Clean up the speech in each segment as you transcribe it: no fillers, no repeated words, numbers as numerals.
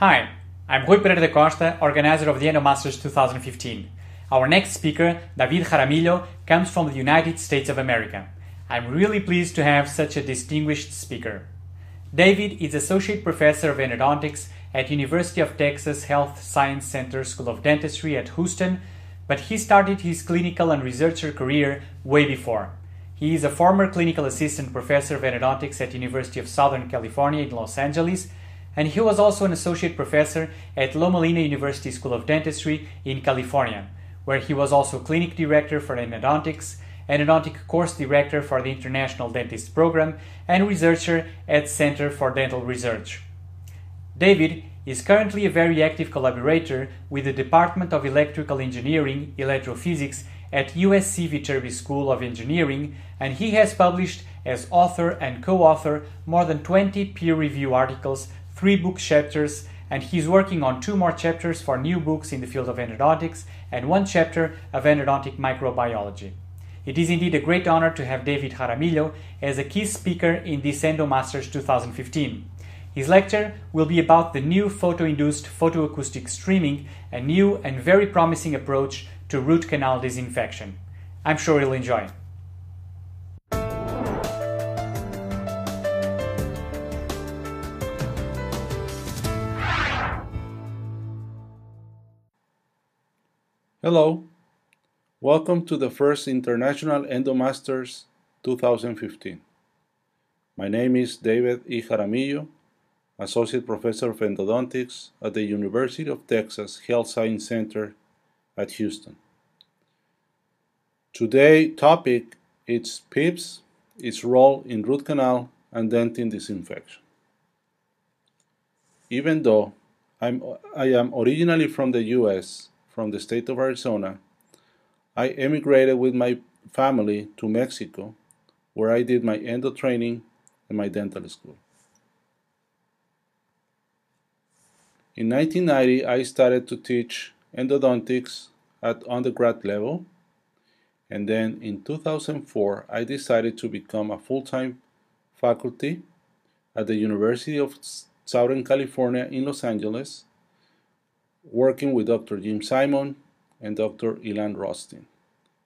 Hi, I'm Rui Pereira da Costa, organizer of the Endomasters 2015. Our next speaker, David Jaramillo, comes from the United States of America. I'm really pleased to have such a distinguished speaker. David is Associate Professor of Endodontics at University of Texas Health Science Center School of Dentistry at Houston, but he started his clinical and researcher career way before. He is a former clinical assistant professor of endodontics at University of Southern California in Los Angeles, and he was also an associate professor at Loma Linda University School of Dentistry in California, where he was also clinic director for endodontics, endodontic course director for the International Dentist Program, and researcher at Center for Dental Research. David is currently a very active collaborator with the Department of Electrical Engineering, Electrophysics at USC Viterbi School of Engineering, and he has published as author and co-author more than 20 peer-reviewed articles, 3 book chapters, and he's working on 2 more chapters for new books in the field of endodontics and 1 chapter of endodontic microbiology. It is indeed a great honor to have David Jaramillo as a key speaker in this Endomasters 2015. His lecture will be about the new photo-induced photoacoustic streaming, a new and very promising approach to root canal disinfection. I'm sure you'll enjoy. Hello, welcome to the first International Endomasters 2015. My name is David E. Jaramillo, Associate Professor of Endodontics at the University of Texas Health Science Center at Houston. Today's topic is PIPS, its role in root canal and dentin disinfection. Even though I am originally from the U.S., from the state of Arizona, I emigrated with my family to Mexico, where I did my endo training and my dental school. In 1990, I started to teach endodontics at undergrad level, and then in 2004, I decided to become a full-time faculty at the University of Southern California in Los Angeles, working with Dr. Jim Simon and Dr. Ilan Rostin.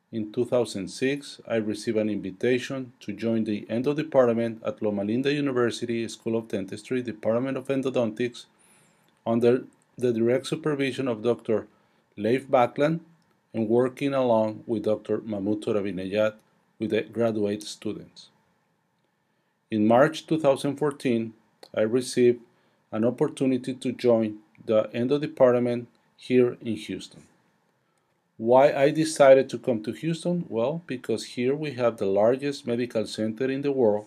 In 2006, I received an invitation to join the endo department at Loma Linda University School of Dentistry, Department of Endodontics, under the direct supervision of Dr. Leif Backlund and working along with Dr. Mahmoud Toravinejad with the graduate students. In March 2014, I received an opportunity to join the endo department here in Houston. Why I decided to come to Houston? Well, because here we have the largest medical center in the world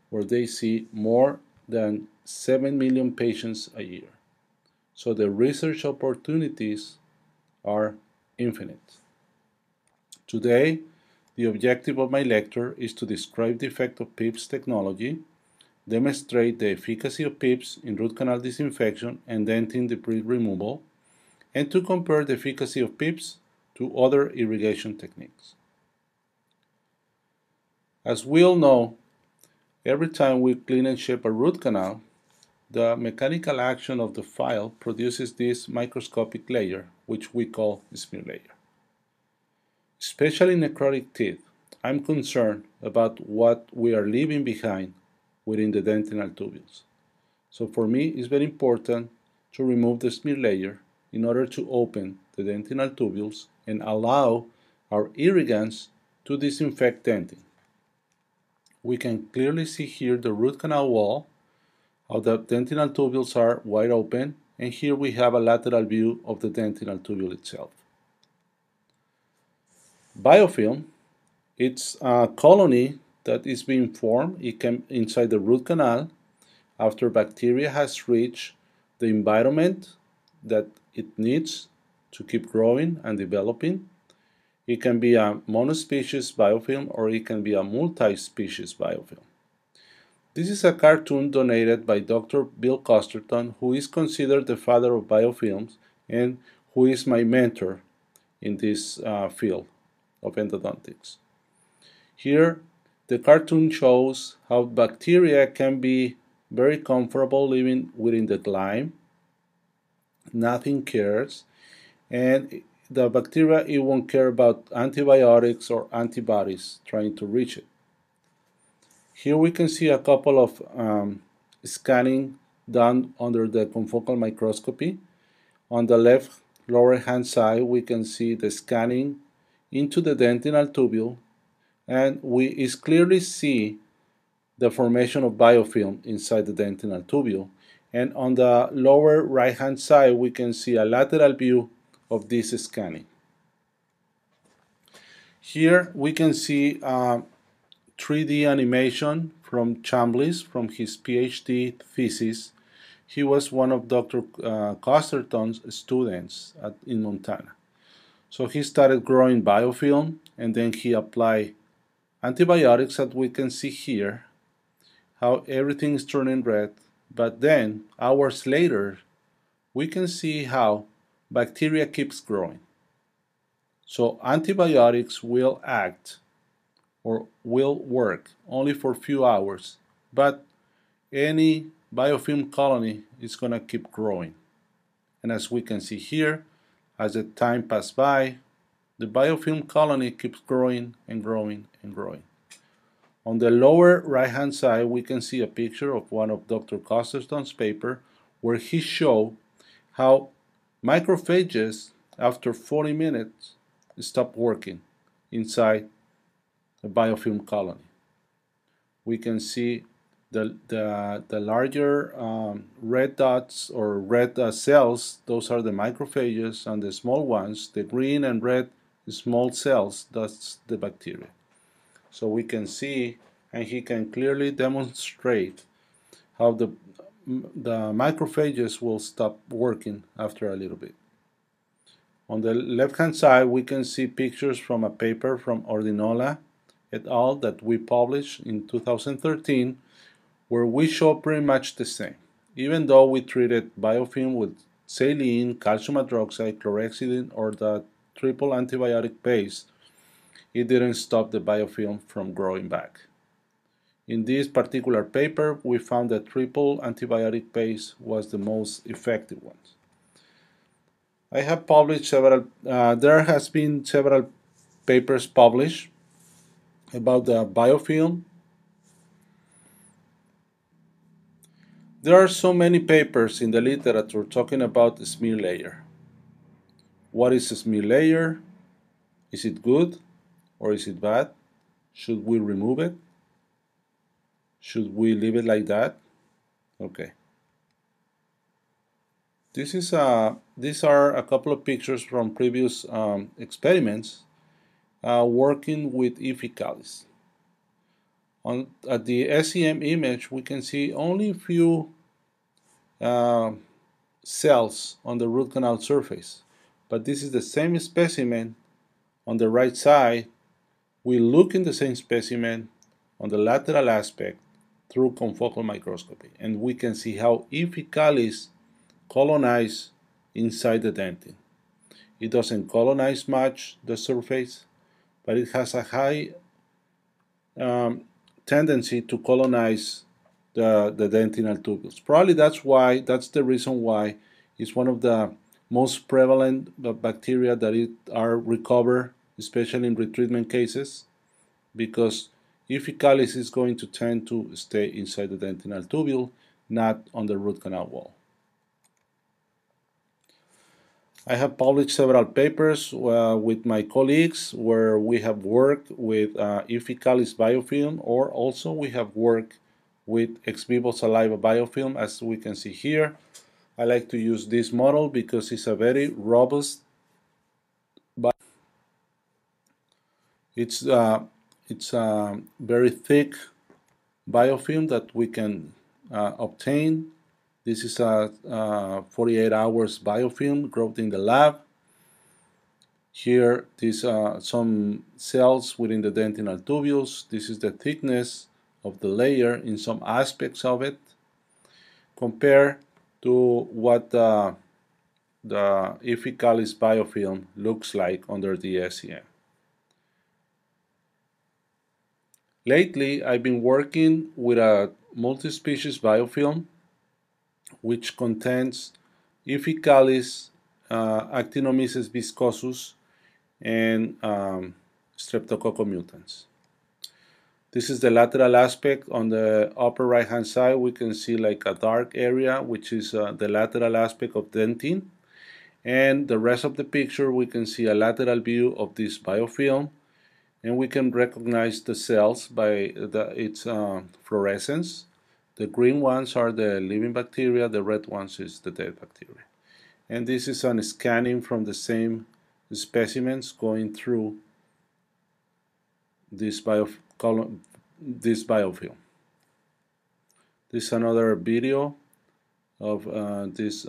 where they see more than 7 million patients a year. So the research opportunities are infinite. Today, the objective of my lecture is to describe the effect of PIPS technology, demonstrate the efficacy of PIPS in root canal disinfection and dentin debris removal, and to compare the efficacy of PIPS to other irrigation techniques. As we all know, every time we clean and shape a root canal, the mechanical action of the file produces this microscopic layer, which we call smear layer. Especially in necrotic teeth, I'm concerned about what we are leaving behind within the dentinal tubules. So for me, it's very important to remove the smear layer in order to open the dentinal tubules and allow our irrigants to disinfect dentin. We can clearly see here the root canal wall, how the dentinal tubules are wide open, and here we have a lateral view of the dentinal tubule itself. Biofilm, it's a colony that is being formed inside the root canal after bacteria has reached the environment that it needs to keep growing and developing. It can be a monospecies biofilm or it can be a multi-species biofilm. This is a cartoon donated by Dr. Bill Costerton, who is considered the father of biofilms and who is my mentor in this field of endodontics. Here, the cartoon shows how bacteria can be very comfortable living within the glyme, nothing cares, and the bacteria, it won't care about antibiotics or antibodies trying to reach it. Here we can see a couple of scanning done under the confocal microscopy. On the left lower hand side, we can see the scanning into the dentinal tubule, and we clearly see the formation of biofilm inside the dentinal tubule. And on the lower right hand side, we can see a lateral view of this scanning. Here we can see 3D animation from Chambliss from his PhD thesis. He was one of Dr. Costerton's students in Montana. So he started growing biofilm, and then he applied antibiotics that we can see here, how everything is turning red. But then, hours later, we can see how bacteria keeps growing. So antibiotics will act or will work only for a few hours, but any biofilm colony is going to keep growing. And as we can see here, as the time passes by, the biofilm colony keeps growing and growing and growing. On the lower right hand side, we can see a picture of one of Dr. Costerton's paper where he showed how macrophages after 40 minutes stop working inside a biofilm colony. We can see the larger red dots or red cells, those are the macrophages, and the small ones, the green and red small cells, that's the bacteria. So we can see, and he can clearly demonstrate how the macrophages will stop working after a little bit. On the left hand side, we can see pictures from a paper from Ordinola et al. That we published in 2013, where we show pretty much the same. Even though we treated biofilm with saline, calcium hydroxide, chlorhexidine, or the triple antibiotic base, it didn't stop the biofilm from growing back. In this particular paper, we found that triple antibiotic base was the most effective one. I have published several, there has been several papers published about the biofilm. There are so many papers in the literature talking about the smear layer. What is a smear layer? Is it good or is it bad? Should we remove it? Should we leave it like that? Okay. These are a couple of pictures from previous experiments working with E. faecalis. At the SEM image, we can see only a few cells on the root canal surface, but this is the same specimen on the right side. We look in the same specimen on the lateral aspect through confocal microscopy, and we can see how E. faecalis colonize inside the dentin. It doesn't colonize much the surface, but it has a high tendency to colonize the dentinal tubules. Probably that's the reason why it's one of the most prevalent bacteria that are recovered, especially in retreatment cases, because E. faecalis is going to tend to stay inside the dentinal tubule, not on the root canal wall. I have published several papers with my colleagues where we have worked with E. faecalis biofilm, or also we have worked with ex vivo saliva biofilm, as we can see here. I like to use this model because it's a very robust it's very thick biofilm that we can obtain. This is a 48 hours biofilm growth in the lab. Here, these are some cells within the dentinal tubules. This is the thickness of the layer in some aspects of it, compared to what the E. faecalis biofilm looks like under the SEM. Lately, I've been working with a multi-species biofilm which contains Iphicalis, Actinomyces viscosus, and Streptococcus mutans. This is the lateral aspect. On the upper right hand side we can see like a dark area, which is the lateral aspect of dentine, and the rest of the picture we can see a lateral view of this biofilm, and we can recognize the cells by its fluorescence. The green ones are the living bacteria, the red ones is the dead bacteria. And this is a scanning from the same specimens going through this biofilm. This is another video of these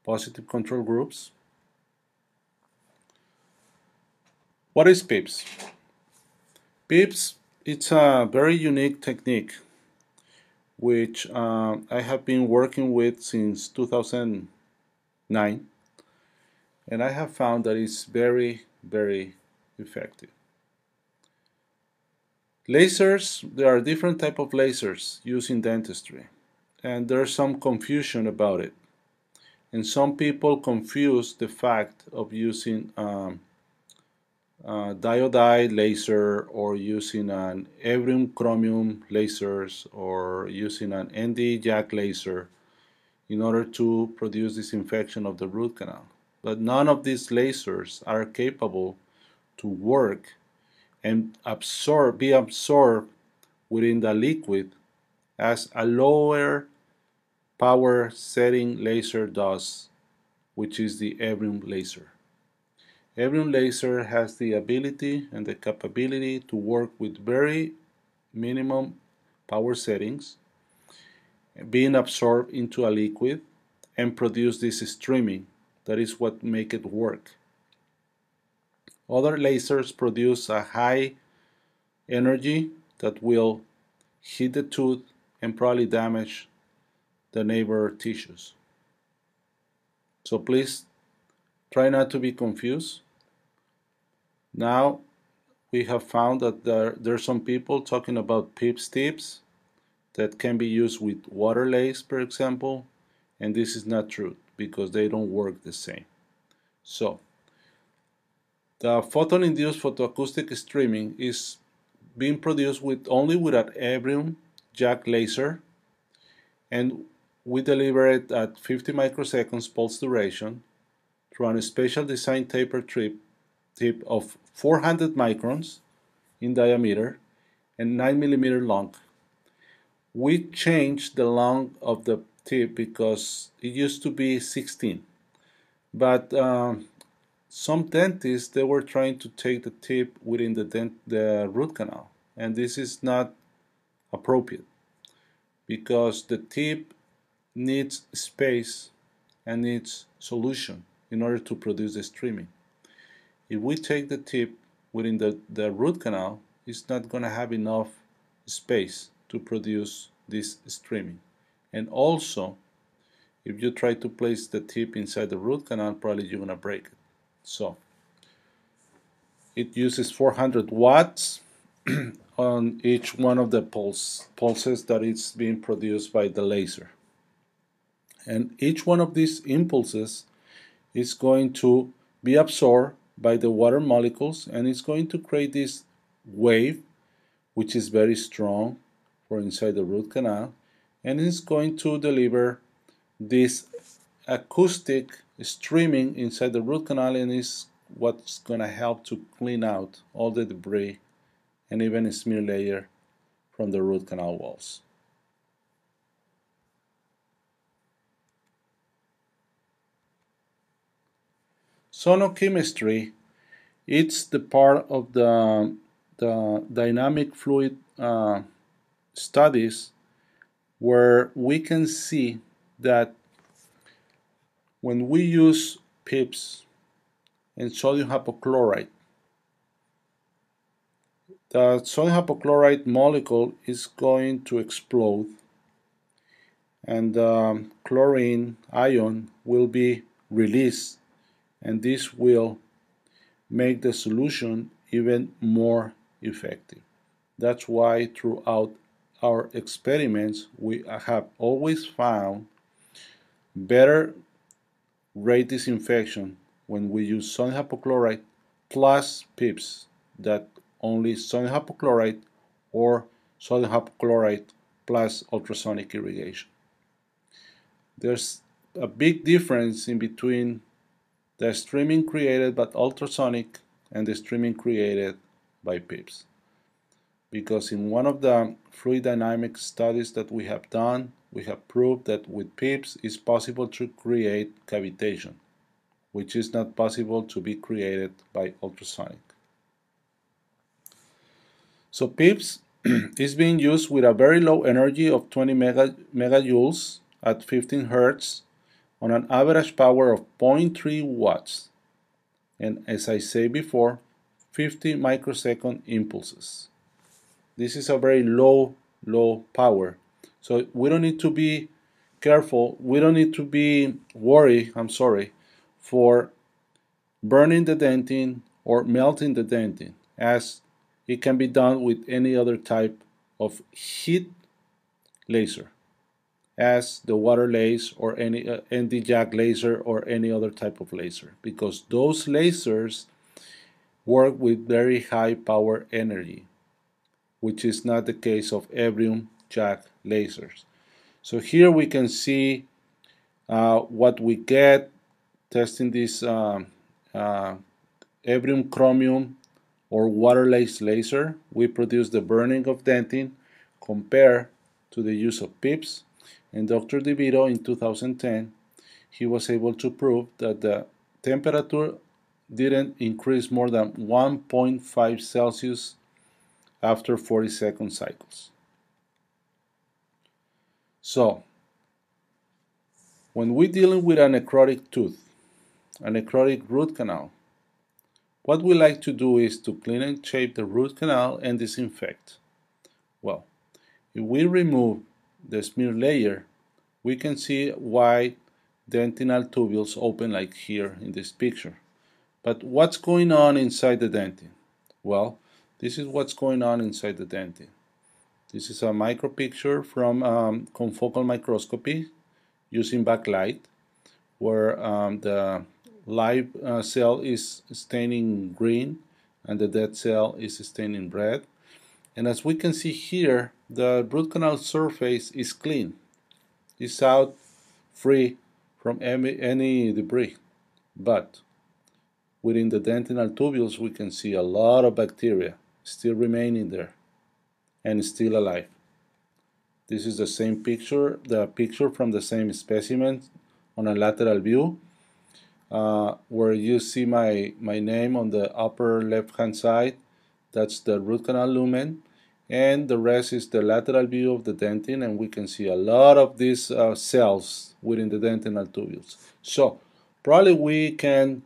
positive control groups. What is PIPS? PIPS, it's a very unique technique which I have been working with since 2009, and I have found that it's very, very effective. Lasers, there are different types of lasers used in dentistry, and there's some confusion about it. And some people confuse the fact of using diodide laser or using an Ebrium chromium lasers or using an ND jack laser in order to produce disinfection of the root canal. But none of these lasers are capable to work and be absorbed within the liquid as a lower power setting laser does, which is the Ebrium laser. Ebrium laser has the ability and the capability to work with very minimum power settings, being absorbed into a liquid and produce this streaming. That is what makes it work. Other lasers produce a high energy that will hit the tooth and probably damage the neighbor tissues. So please try not to be confused. Now we have found that there are some people talking about PIPS tips that can be used with water lace, for example, and this is not true because they don't work the same. So the photon-induced photoacoustic streaming is being produced only with an Ebrium jack laser, and we deliver it at 50 microseconds pulse duration through a special design taper tip of 400 microns in diameter and 9 millimeter long. We changed the length of the tip because it used to be 16, but some dentists, they were trying to take the tip within the root canal, and this is not appropriate because the tip needs space and needs solution in order to produce the streaming. If we take the tip within the root canal, it's not going to have enough space to produce this streaming. And also, if you try to place the tip inside the root canal, probably you're going to break it. So, it uses 400 watts on each one of the pulses that is being produced by the laser. And each one of these impulses is going to be absorbed by the water molecules, and it's going to create this wave, which is very strong for inside the root canal, and it's going to deliver this acoustic streaming inside the root canal, and is what's going to help to clean out all the debris and even a smear layer from the root canal walls. Sonochemistry, it's the part of the dynamic fluid studies where we can see that when we use PIPS and sodium hypochlorite, the sodium hypochlorite molecule is going to explode, and the chlorine ion will be released, and this will make the solution even more effective. That's why throughout our experiments we have always found better rate disinfection when we use sodium hypochlorite plus PIPS than only sodium hypochlorite or sodium hypochlorite plus ultrasonic irrigation. There's a big difference in between the streaming created by ultrasonic and the streaming created by PIPS. Because in one of the fluid dynamics studies that we have done, we have proved that with PIPS it's possible to create cavitation, which is not possible to be created by ultrasonic. So PIPS is being used with a very low energy of 20 megajoules at 15 Hertz on an average power of 0.3 watts. And as I said before, 50 microsecond impulses. This is a very low power. So we don't need to be careful, we don't need to be worried, for burning the dentin or melting the dentin, as it can be done with any other type of heat laser, as the water laser or any ND-JAG laser or any other type of laser, because those lasers work with very high power energy, which is not the case of erbium-JAG lasers. So here we can see what we get testing this erbium chromium or water-based laser. We produce the burning of dentin compared to the use of PIPS. And Dr. DeVito in 2010, he was able to prove that the temperature didn't increase more than 1.5 Celsius after 40-second cycles. So, when we're dealing with a necrotic tooth, a necrotic root canal, what we like to do is to clean and shape the root canal and disinfect. Well, if we remove the smear layer, we can see white dentinal tubules open like here in this picture. But what's going on inside the dentin? Well, this is what's going on inside the dentin. This is a micro picture from confocal microscopy using backlight, where the live cell is staining green and the dead cell is staining red. And as we can see here, the root canal surface is clean. It's out free from any debris. But within the dentinal tubules, we can see a lot of bacteria still remaining there and still alive. This is the same picture, the picture from the same specimen on a lateral view, where you see my name on the upper left hand side. That's the root canal lumen, and the rest is the lateral view of the dentin, and we can see a lot of these cells within the dentinal tubules. So probably we can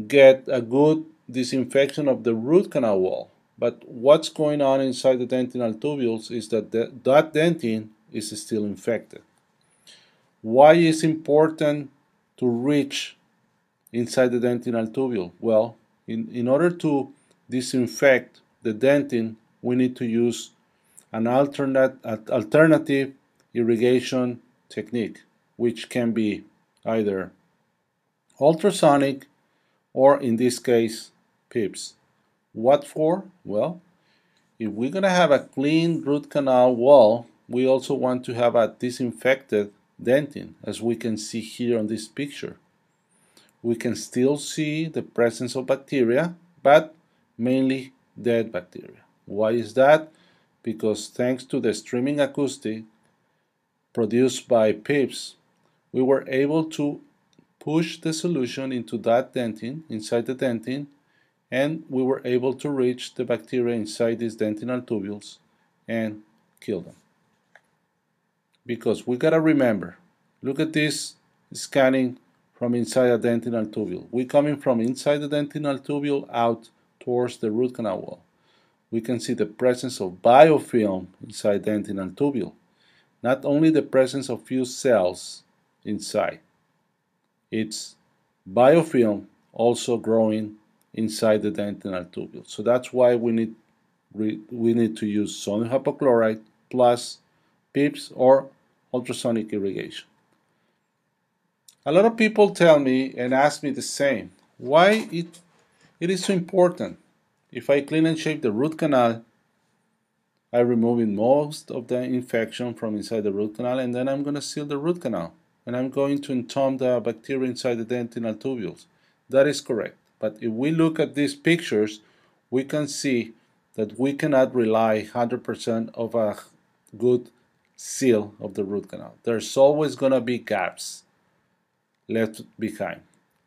get a good disinfection of the root canal wall. But what's going on inside the dentinal tubules is that that dentin is still infected. Why is it important to reach inside the dentinal tubule? Well, in order to disinfect the dentin, we need to use an alternative irrigation technique, which can be either ultrasonic or, in this case, PIPS. What for? Well, if we're going to have a clean root canal wall, we also want to have a disinfected dentin, as we can see here on this picture. We can still see the presence of bacteria, but mainly dead bacteria. Why is that? Because thanks to the streaming acoustic produced by PIPS, we were able to push the solution into that dentin, inside the dentin, and we were able to reach the bacteria inside these dentinal tubules and kill them. Because we gotta remember, look at this scanning from inside a dentinal tubule. We're coming from inside the dentinal tubule out towards the root canal wall. We can see the presence of biofilm inside the dentinal tubule. Not only the presence of few cells inside, it's biofilm also growing inside the dentinal tubule. So that's why we need to use sodium hypochlorite plus PIPS or ultrasonic irrigation. A lot of people tell me and ask me the same, why it is so important. If I clean and shape the root canal, I'm removing most of the infection from inside the root canal, and then I'm going to seal the root canal, and I'm going to entomb the bacteria inside the dentinal tubules. That is correct. But if we look at these pictures, we can see that we cannot rely 100% of a good seal of the root canal. There's always going to be gaps left behind.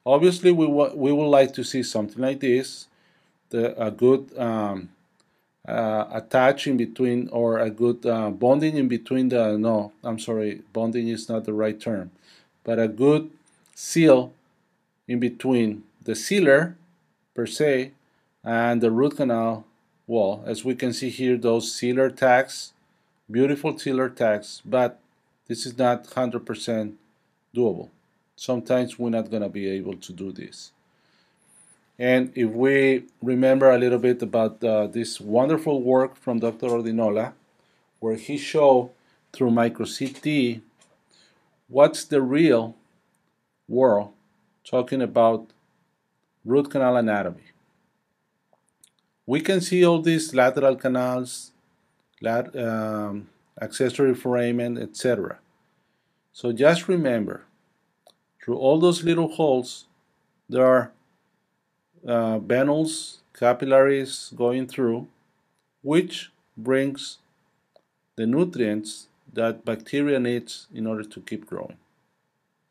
Obviously, we would like to see something like this, a good attach in between, or a good bonding in between the, no, I'm sorry, bonding is not the right term, but a good seal in between the sealer per se and the root canal wall. As we can see here, those sealer tags, beautiful sealer tags, but this is not 100% doable. Sometimes we're not going to be able to do this. And if we remember a little bit about this wonderful work from Dr. Ordinola, where he showed through micro CT what's the real world talking about root canal anatomy. We can see all these lateral canals, accessory foramen, etc. So just remember, through all those little holes, there are venules, capillaries going through, which brings the nutrients that bacteria needs in order to keep growing.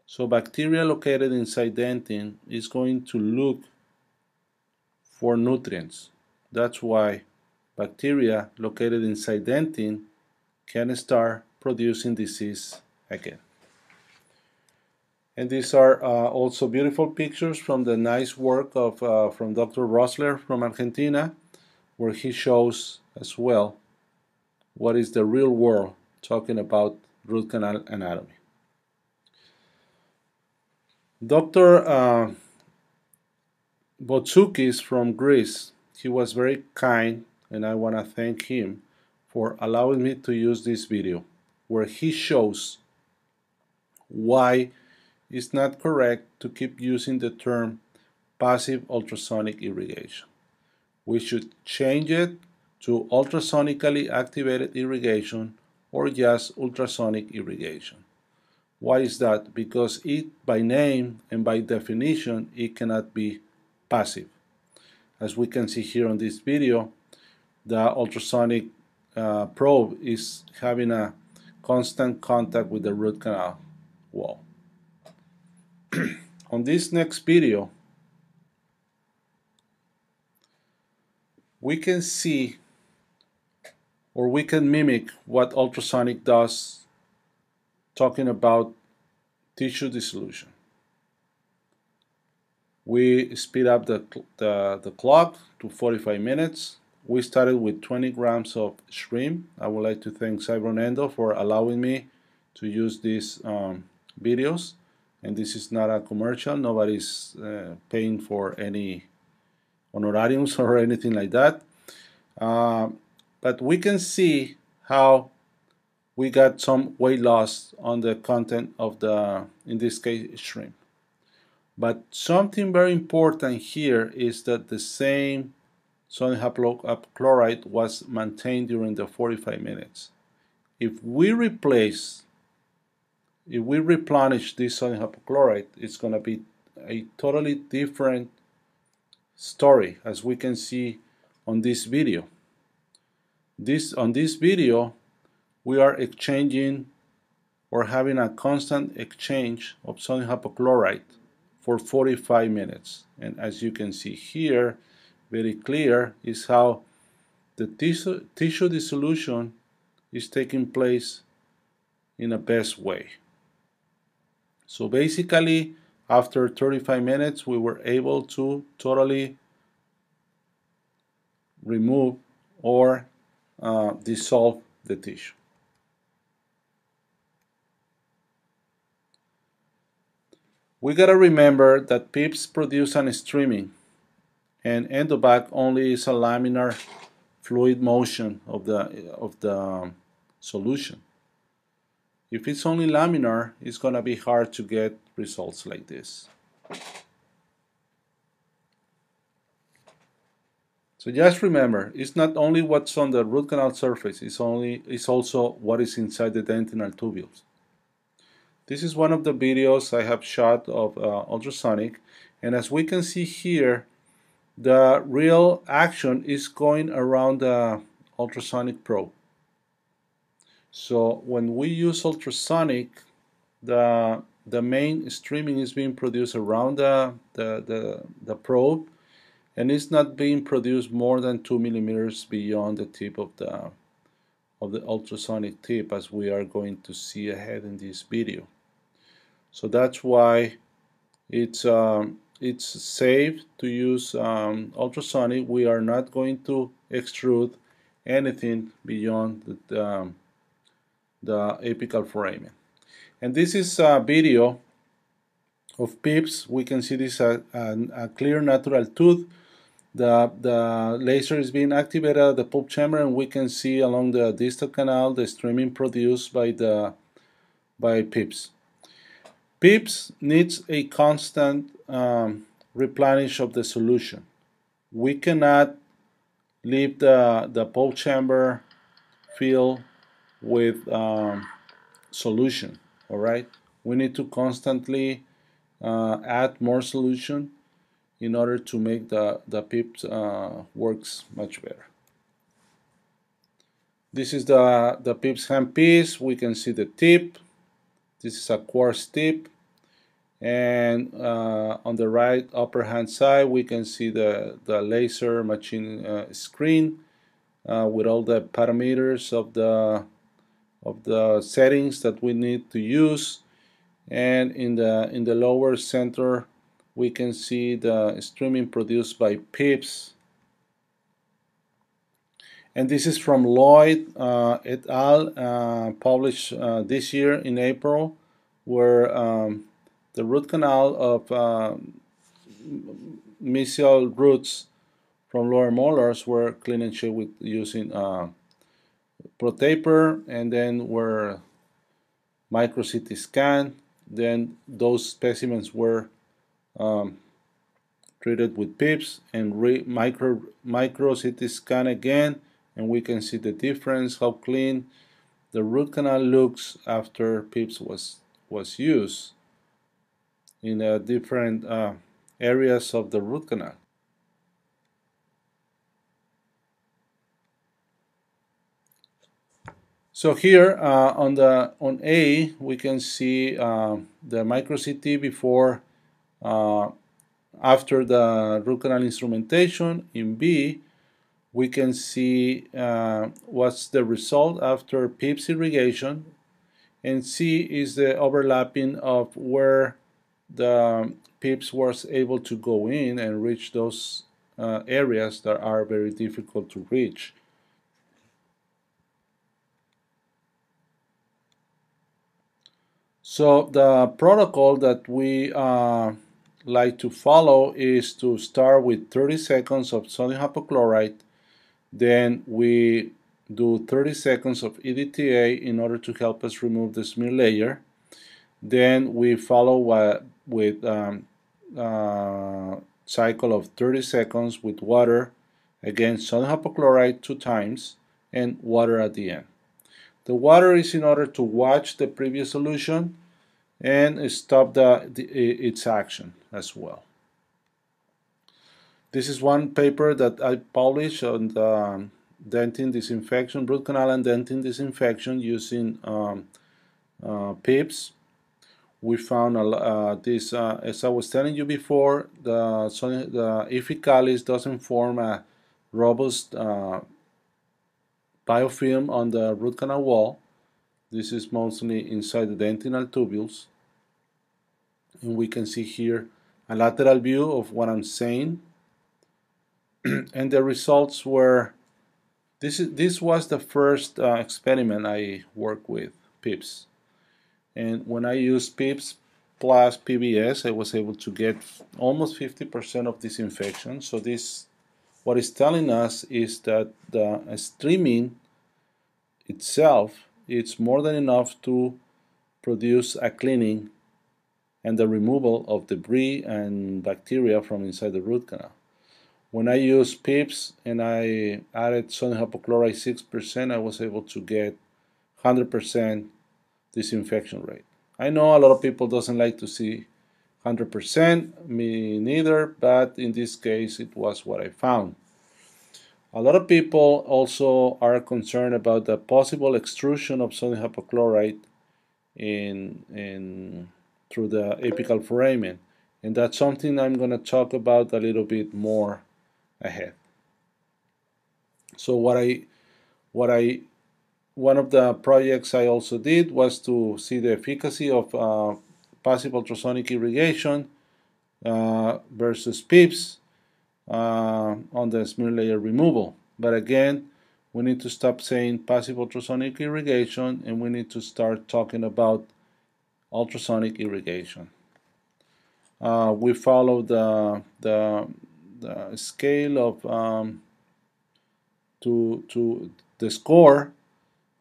So bacteria located inside dentin is going to look for nutrients. That's why bacteria located inside dentin can start producing disease again. And these are also beautiful pictures from the nice work of from Dr. Rosler from Argentina, where he shows as well what is the real world talking about root canal anatomy. Dr. Boutsoukis from Greece, he was very kind, and I want to thank him for allowing me to use this video, where he shows why it's not correct to keep using the term passive ultrasonic irrigation. We should change it to ultrasonically activated irrigation or just ultrasonic irrigation. Why is that? Because it, by name and by definition, it cannot be passive. As we can see here on this video, the ultrasonic probe is having a constant contact with the root canal wall. On this next video, we can see, or we can mimic what ultrasonic does, talking about tissue dissolution. We speed up the clock to 45 minutes. We started with 20 grams of shrimp. I would like to thank Cybron Endo for allowing me to use these videos. And this is not a commercial. Nobody's paying for any honorariums or anything like that. But we can see how we got some weight loss on the content of the, in this case, shrimp. But something very important here is that the same sodium hypochlorite was maintained during the 45 minutes. If we replenish this sodium hypochlorite, it's going to be a totally different story, as we can see on this video. On this video, we are exchanging or having a constant exchange of sodium hypochlorite for 45 minutes. And as you can see here, very clear is how the tissue dissolution is taking place in a best way. So basically, after 35 minutes, we were able to totally remove or dissolve the tissue. We gotta remember that PIPS produce an streaming, and endovac only is a laminar fluid motion of the solution. If it's only laminar, it's going to be hard to get results like this. So just remember, it's not only what's on the root canal surface, it's also what is inside the dentinal tubules. This is one of the videos I have shot of ultrasonic, and as we can see here, the real action is going around the ultrasonic probe. So when we use ultrasonic, the main streaming is being produced around the probe, and it's not being produced more than 2 millimeters beyond the tip of the ultrasonic tip, as we are going to see ahead in this video. So that's why it's safe to use ultrasonic. We are not going to extrude anything beyond the apical foramen. And this is a video of PIPS. We can see this a clear natural tooth. The laser is being activated at the pulp chamber, and we can see along the distal canal the streaming produced by PIPS. PIPS needs a constant replenish of the solution. We cannot leave the pulp chamber filled with solution. All right, we need to constantly add more solution in order to make the PIPS works much better. This is the PIPS handpiece. We can see the tip. This is a quartz tip, and on the right upper hand side we can see the laser machine screen with all the parameters of the settings that we need to use. And in the lower center we can see the streaming produced by PIPS. And this is from Lloyd et al. Published this year in April, where the root canal of mesial roots from lower molars were clean and shaped with using ProTaper, and then were micro CT scan. Then those specimens were treated with PIPS and micro CT scan again, and we can see the difference, how clean the root canal looks after PIPS was used in different areas of the root canal. So here on A we can see the micro CT before after the root canal instrumentation. In B we can see what's the result after PIPS irrigation, and C is the overlapping of where the PIPS was able to go in and reach those areas that are very difficult to reach. So the protocol that we like to follow is to start with 30 seconds of sodium hypochlorite, then we do 30 seconds of EDTA in order to help us remove the smear layer. Then we follow with cycle of 30 seconds with water, again sodium hypochlorite 2 times, and water at the end. The water is in order to watch the previous solution and stop its action as well. This is one paper that I published on the dentin disinfection, root canal and dentin disinfection using PIPS. We found this, as I was telling you before, the Ificalis doesn't form a robust biofilm on the root canal wall. This is mostly inside the dentinal tubules. And we can see here a lateral view of what I'm saying. And the results were, this was the first experiment I worked with PIPS. And when I used PIPS plus PBS, I was able to get almost 50% of disinfection. So this, what it's telling us is that the streaming itself, it's more than enough to produce a cleaning and the removal of debris and bacteria from inside the root canal. When I used PIPS and I added sodium hypochlorite 6%, I was able to get 100% disinfection rate. I know a lot of people doesn't like to see 100%, me neither, but in this case it was what I found. A lot of people also are concerned about the possible extrusion of sodium hypochlorite through the apical foramen, and that's something I'm going to talk about a little bit more ahead. So one of the projects I also did was to see the efficacy of passive ultrasonic irrigation versus PIPS on the smear layer removal. But again, we need to stop saying passive ultrasonic irrigation and we need to start talking about ultrasonic irrigation. We follow the scale of to the score,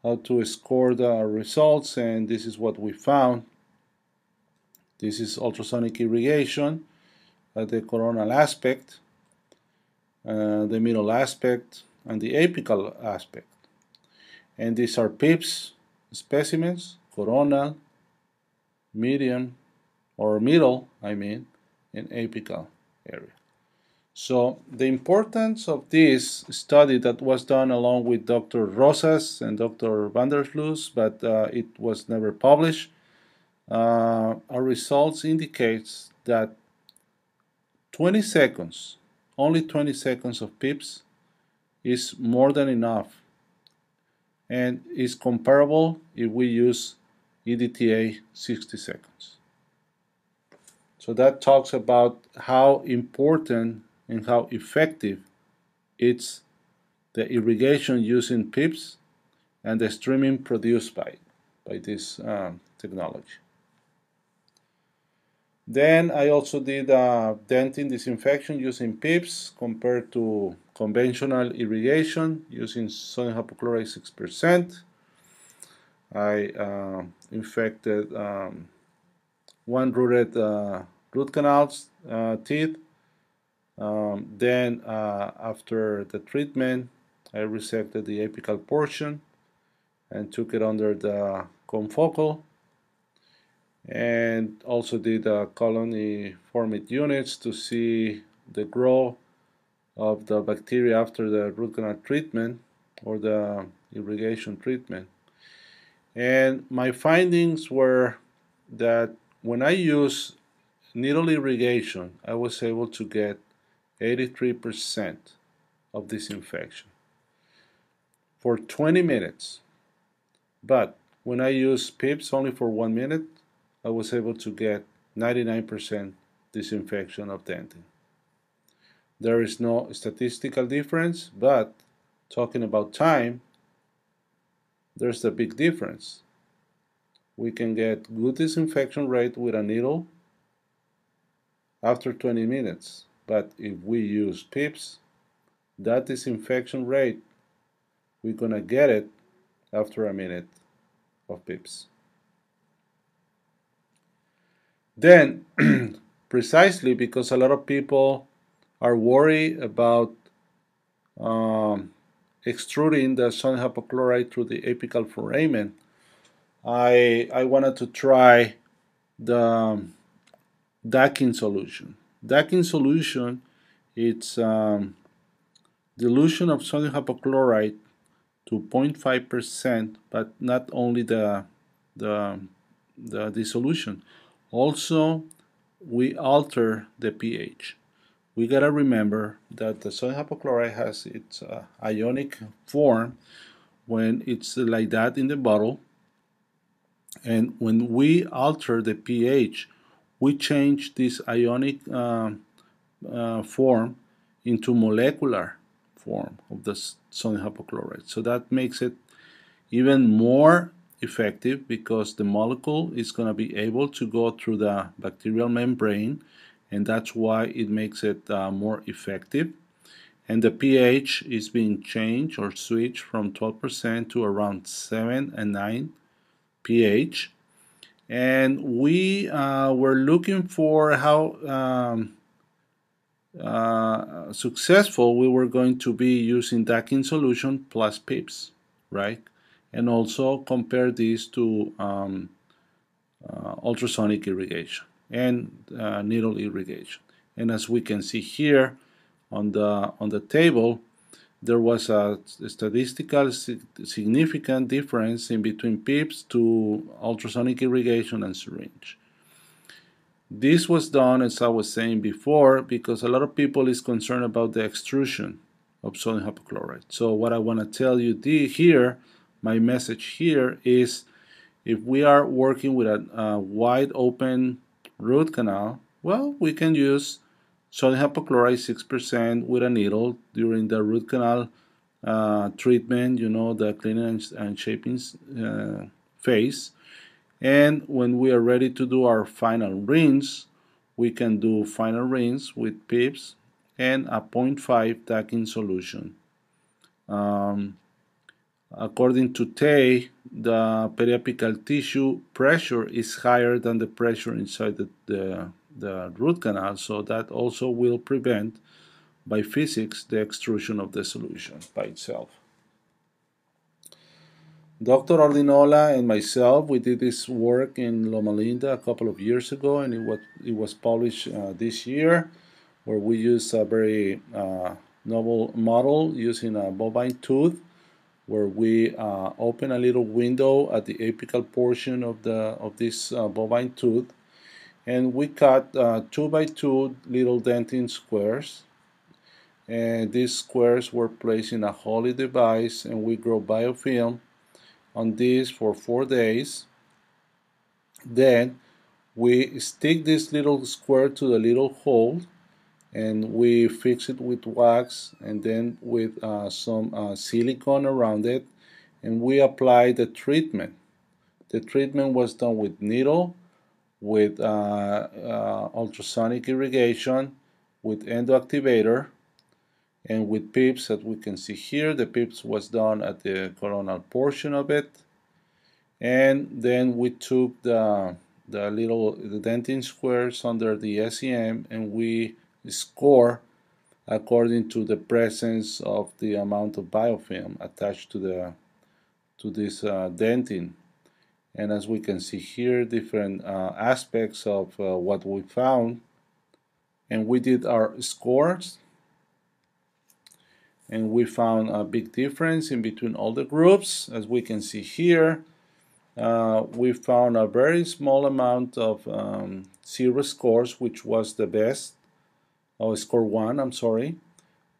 how to score the results, and this is what we found. This is ultrasonic irrigation at the coronal aspect, the middle aspect, and the apical aspect. And these are PIPS specimens, coronal, medium, or middle, and apical area. So the importance of this study that was done along with Dr. Rosas and Dr. Vandersloos, but it was never published, our results indicates that 20 seconds, only 20 seconds of PIPS is more than enough and is comparable if we use EDTA 60 seconds. So that talks about how important and how effective it's the irrigation using PIPS and the streaming produced by this technology. Then I also did dentin disinfection using PIPS compared to conventional irrigation using sodium hypochlorite 6%. I infected one rooted root canals teeth. Then after the treatment, I resected the apical portion and took it under the confocal, and also did colony forming units to see the growth of the bacteria after the root canal treatment or the irrigation treatment. And my findings were that when I use needle irrigation, I was able to get 83% of disinfection for 20 minutes. But when I use PIPS only for 1 minute, I was able to get 99% disinfection of dentin. There is no statistical difference, but talking about time, there's a big difference. We can get good disinfection rate with a needle after 20 minutes, but if we use PIPS, that disinfection rate, we're gonna get it after a minute of PIPS. Then, precisely because a lot of people are worried about extruding the sodium hypochlorite through the apical foramen, I wanted to try the Dakin solution. Dakin solution, it's dilution of sodium hypochlorite to 0.5%, but not only the dissolution. Also, we alter the pH. We gotta remember that the sodium hypochlorite has its ionic form when it's like that in the bottle, and when we alter the pH, we change this ionic form into molecular form of the sodium hypochlorite. So that makes it even more effective because the molecule is going to be able to go through the bacterial membrane, and that's why it makes it more effective. And the pH is being changed or switched from 12% to around 7 and 9 pH. and we were looking for how successful we were going to be using DACing solution plus PIPS, right? And also compare this to ultrasonic irrigation and needle irrigation. And as we can see here on the table, there was a statistical significant difference in between PIPS to ultrasonic irrigation and syringe. This was done, as I was saying before, because a lot of people is concerned about the extrusion of sodium hypochlorite. So what I want to tell you here, my message here is, if we are working with a wide open root canal, well, we can use sodium hypochlorite 6% with a needle during the root canal treatment, the cleaning and shaping phase. And when we are ready to do our final rinse, we can do final rinse with PIPS and a 0.5 DACing solution. According to Tay, the periapical tissue pressure is higher than the pressure inside the root canal, so that also will prevent, by physics, the extrusion of the solution by itself. Dr. Ordinola and myself, we did this work in Loma Linda a couple of years ago, and it was published this year, where we used a very novel model using a bovine tooth, where we open a little window at the apical portion of this bovine tooth, and we cut 2 by 2 little dentin squares, and these squares were placed in a Holey device, and we grow biofilm on this for 4 days. Then we stick this little square to the little hole, and we fix it with wax and then with some silicone around it, and we apply the treatment. The treatment was done with needle, with ultrasonic irrigation, with endoactivator, and with PIPS, that we can see here. The PIPS was done at the coronal portion of it, and then we took the dentin squares under the SEM, and we score according to the presence of the amount of biofilm attached to this dentin. And as we can see here, different aspects of what we found, and we did our scores, and we found a big difference in between all the groups. As we can see here, we found a very small amount of zero scores, which was the best. Score 1, I'm sorry.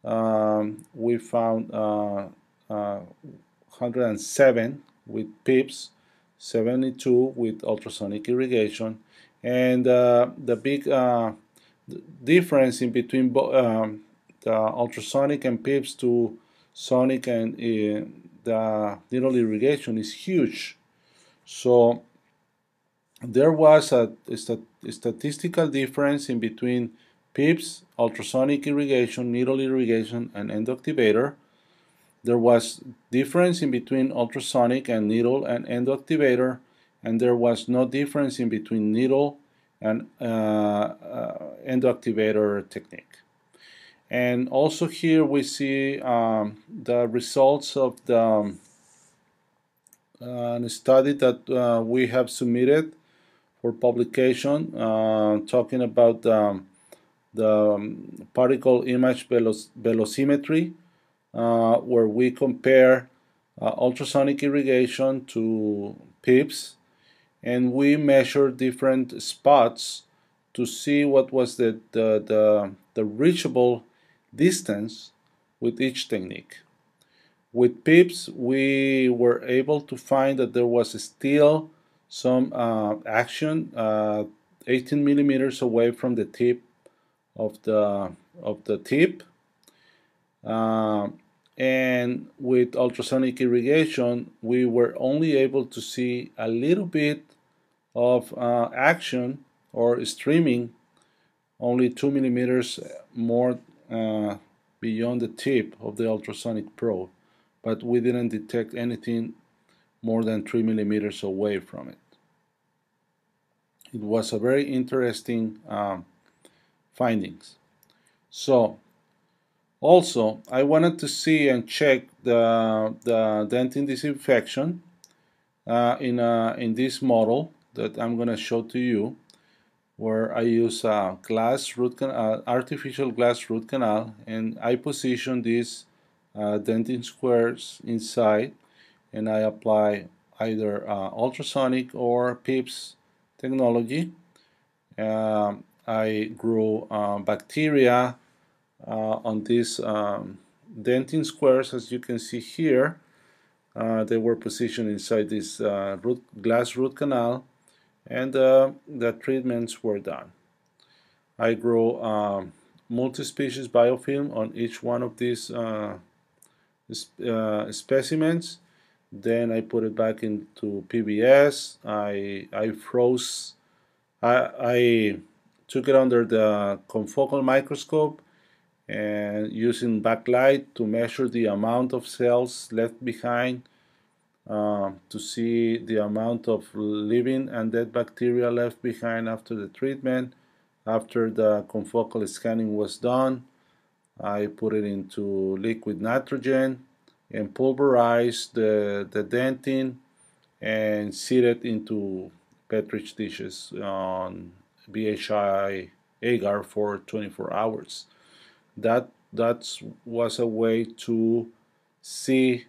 We found 107 with PIPS, 72 with ultrasonic irrigation, and the big difference in between the ultrasonic and PIPS to sonic and the needle irrigation is huge. So there was a statistical difference in between PIPS, ultrasonic irrigation, needle irrigation, and endoactivator. There was difference in between ultrasonic and needle and endoactivator, and there was no difference in between needle and endoactivator technique. And also here we see the results of the study that we have submitted for publication, talking about the particle image velocimetry, where we compare ultrasonic irrigation to PIPS, and we measure different spots to see what was the reachable distance with each technique. With PIPS, we were able to find that there was still some action 18 millimeters away from the tip of the tip, and with ultrasonic irrigation we were only able to see a little bit of action or streaming, only 2 millimeters more beyond the tip of the ultrasonic probe, but we didn't detect anything more than 3 millimeters away from it. It was a very interesting findings. So also I wanted to see and check the dentin disinfection in this model that I'm going to show to you, where I use a artificial glass root canal, and I position these dentin squares inside, and I apply either ultrasonic or PIPS technology. I grew bacteria on these dentin squares, as you can see here. They were positioned inside this glass root canal, and the treatments were done. I grow multi-species biofilm on each one of these specimens. Then I put it back into PBS. I froze. I took it under the confocal microscope and using backlight to measure the amount of cells left behind, to see the amount of living and dead bacteria left behind after the treatment. After the confocal scanning was done, I put it into liquid nitrogen and pulverized the dentin and seed it into Petri dishes on BHI agar for 24 hours. That was a way to see,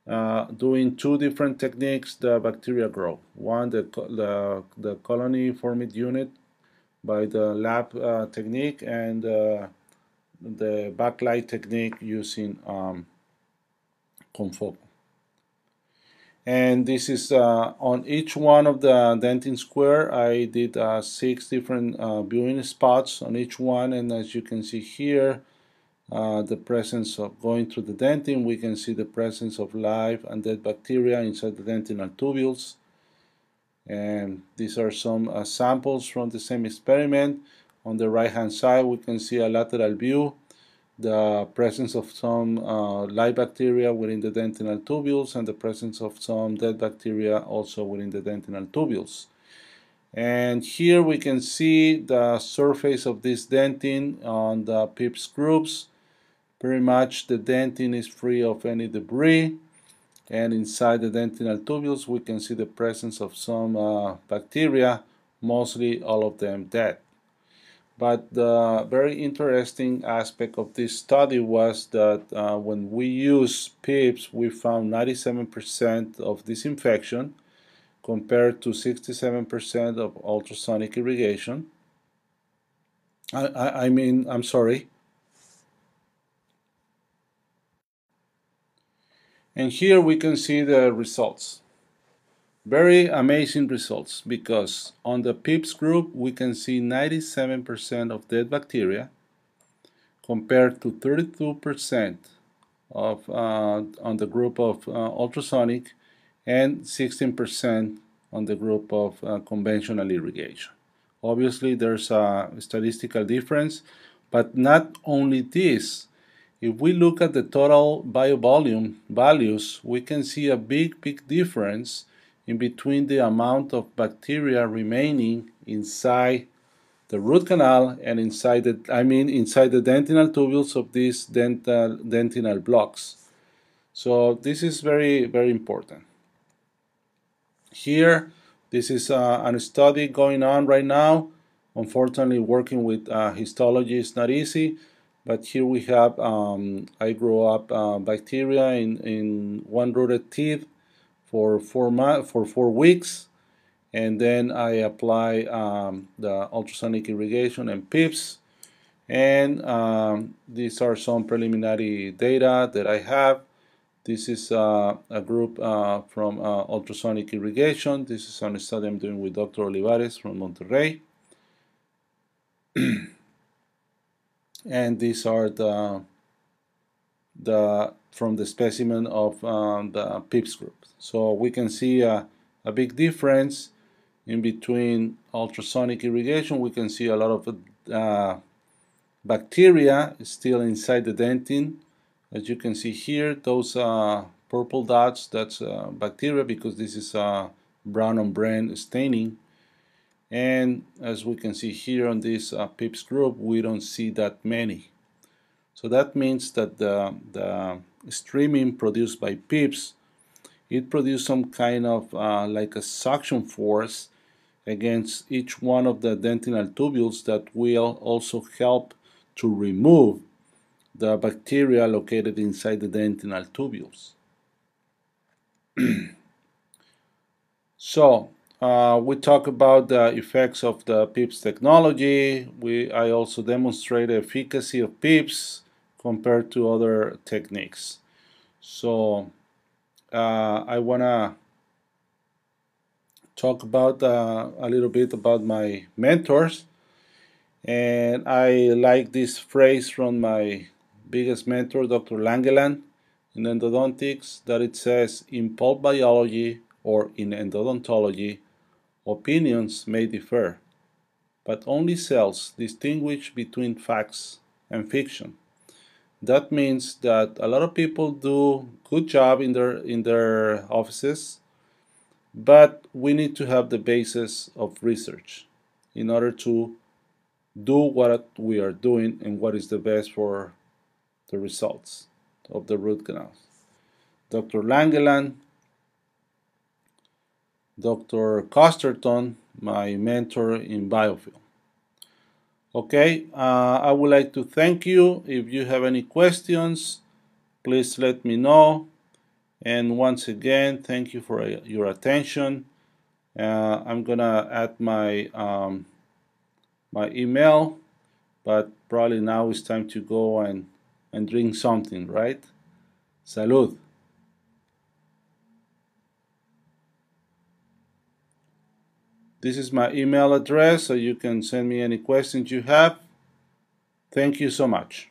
doing two different techniques, the bacteria grow. One, the colony forming unit by the lab technique, and the backlight technique using confocal. And this is on each one of the dentin square. I did 6 different viewing spots on each one, and as you can see here, the presence of going through the dentin, we can see the presence of live and dead bacteria inside the dentinal tubules. And these are some samples from the same experiment. On the right hand side, we can see a lateral view, the presence of some live bacteria within the dentinal tubules, and the presence of some dead bacteria also within the dentinal tubules. And here we can see the surface of this dentin on the PIPS groups. Pretty much the dentin is free of any debris, and inside the dentinal tubules we can see the presence of some bacteria, mostly all of them dead. But the very interesting aspect of this study was that when we use PIPS, we found 97% of disinfection compared to 67% of ultrasonic irrigation. I'm sorry. And here we can see the results. Very amazing results, because on the PIPS group we can see 97% of dead bacteria compared to 32% of on the group of ultrasonic, and 16% on the group of conventional irrigation. Obviously there's a statistical difference, but not only this. If we look at the total biovolume values, we can see a big difference in between the amount of bacteria remaining inside the root canal and inside the dentinal tubules of these dentinal blocks. So this is very, very important. Here, this is a study going on right now. Unfortunately, working with histology is not easy, but here we have, I grew up bacteria in one rooted teeth for 4 weeks, and then I apply the ultrasonic irrigation and PIPS, and these are some preliminary data that I have. This is a group from ultrasonic irrigation. This is a study I'm doing with Dr. Olivares from Monterrey. And these are from the specimen of the PIPS group. So we can see a big difference in between ultrasonic irrigation. We can see a lot of bacteria still inside the dentin. As you can see here, those purple dots, that's bacteria, because this is brown on brown staining. and as we can see here on this PIPS group, we don't see that many. So that means that the streaming produced by PIPS, it produced some kind of like a suction force against each one of the dentinal tubules that will also help to remove the bacteria located inside the dentinal tubules. So we talk about the effects of the PIPS technology. I also demonstrate the efficacy of PIPS compared to other techniques. So I want to talk about a little bit about my mentors, and I like this phrase from my biggest mentor, Dr. Langeland, in endodontics, that it says, in pulp biology or in endodontology, opinions may differ, but only cells distinguish between facts and fiction. That means that a lot of people do good job in their offices, but we need to have the basis of research in order to do what we are doing and what is the best for the results of the root canals. Dr. Langeland, Dr. Costerton, my mentor in biofilm. Okay, I would like to thank you. If you have any questions, please let me know. And once again, thank you for your attention. I'm gonna add my my email, but probably now it's time to go and drink something, right? Salud. This is my email address, so you can send me any questions you have. Thank you so much.